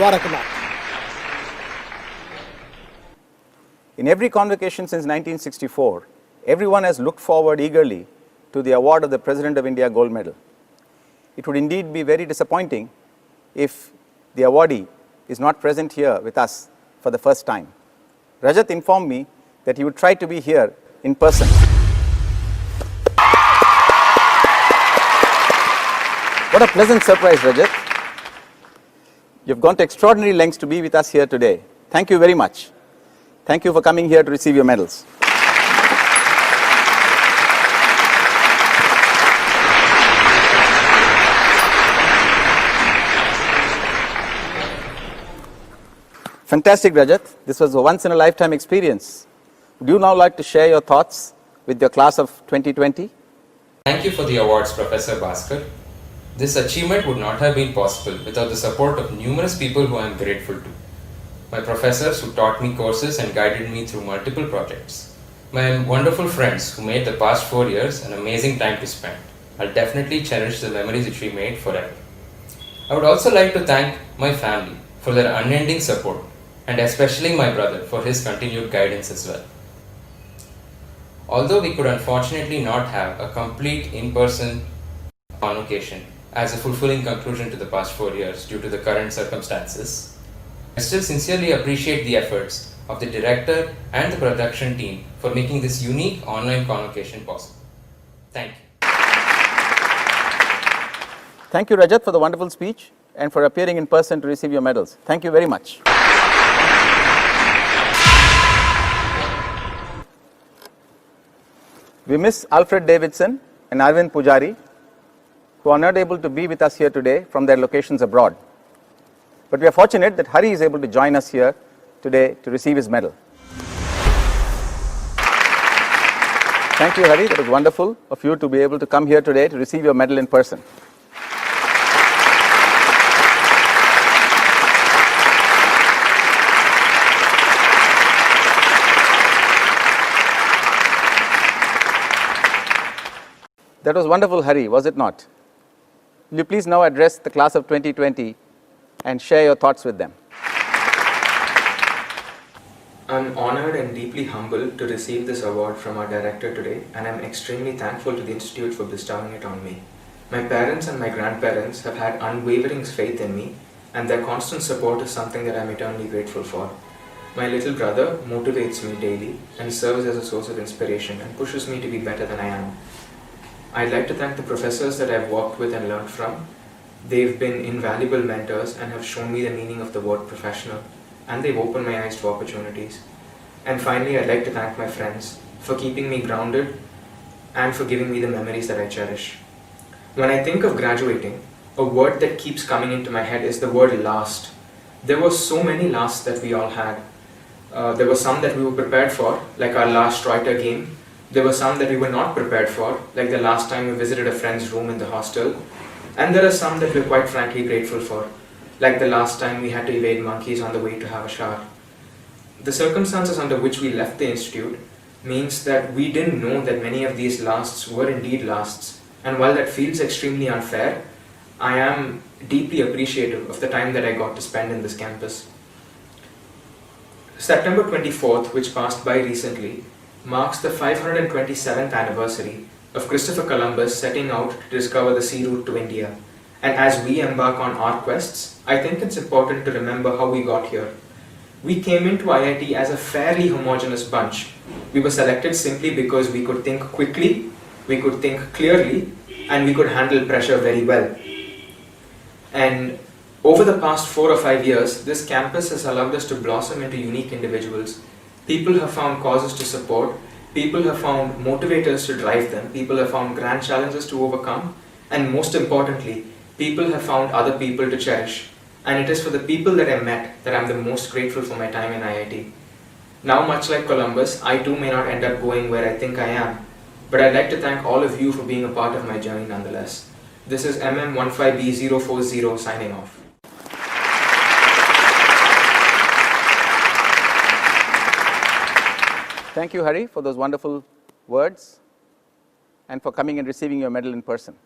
Dwarakanath. In every convocation since 1964, everyone has looked forward eagerly to the award of the President of India Gold Medal. It would indeed be very disappointing if the awardee is not present here with us for the first time. Rajat informed me that he would try to be here in person. What a pleasant surprise, Rajat. You've gone to extraordinary lengths to be with us here today. Thank you very much. Thank you for coming here to receive your medals. Fantastic, Rajat. This was a once-in-a-lifetime experience. Would you now like to share your thoughts with your class of 2020? Thank you for the awards, Professor Bhaskar. This achievement would not have been possible without the support of numerous people who I am grateful to. My professors who taught me courses and guided me through multiple projects. My wonderful friends who made the past 4 years an amazing time to spend. I'll definitely cherish the memories which we made forever. I would also like to thank my family for their unending support, and especially my brother for his continued guidance as well. Although we could unfortunately not have a complete in-person convocation as a fulfilling conclusion to the past 4 years due to the current circumstances, I still sincerely appreciate the efforts of the director and the production team for making this unique online convocation possible. Thank you. Thank you, Rajat, for the wonderful speech and for appearing in person to receive your medals. Thank you very much. We miss Alfred Davidson and Arvind Pujari, who are not able to be with us here today from their locations abroad. But we are fortunate that Hari is able to join us here today to receive his medal. Thank you, Hari. That was wonderful of you to be able to come here today to receive your medal in person. That was wonderful, Hari, was it not? Will you please now address the class of 2020 and share your thoughts with them? I'm honored and deeply humbled to receive this award from our director today, and I'm extremely thankful to the Institute for bestowing it on me. My parents and my grandparents have had unwavering faith in me, and their constant support is something that I'm eternally grateful for. My little brother motivates me daily and serves as a source of inspiration and pushes me to be better than I am. I'd like to thank the professors that I've worked with and learned from. They've been invaluable mentors and have shown me the meaning of the word professional, and they've opened my eyes to opportunities. And finally, I'd like to thank my friends for keeping me grounded and for giving me the memories that I cherish. When I think of graduating, a word that keeps coming into my head is the word last. There were so many lasts that we all had. There were some that we were prepared for, like our last Reuter game. There were some that we were not prepared for, like the last time we visited a friend's room in the hostel. And there are some that we're quite frankly grateful for, like the last time we had to evade monkeys on the way to have a shower. The circumstances under which we left the institute means that we didn't know that many of these lasts were indeed lasts. And while that feels extremely unfair, I am deeply appreciative of the time that I got to spend in this campus. September 24th, which passed by recently, marks the 527th anniversary of Christopher Columbus setting out to discover the sea route to India. And as we embark on our quests, I think it's important to remember how we got here. We came into IIT as a fairly homogeneous bunch. We were selected simply because we could think quickly, we could think clearly, and we could handle pressure very well. And over the past 4 or 5 years, this campus has allowed us to blossom into unique individuals. People have found causes to support, people have found motivators to drive them, people have found grand challenges to overcome, and most importantly, people have found other people to cherish. And it is for the people that I met that I'm the most grateful for my time in IIT. Now, much like Columbus, I too may not end up going where I think I am, but I'd like to thank all of you for being a part of my journey nonetheless. This is MM15B040 signing off. Thank you, Hari, for those wonderful words and for coming and receiving your medal in person.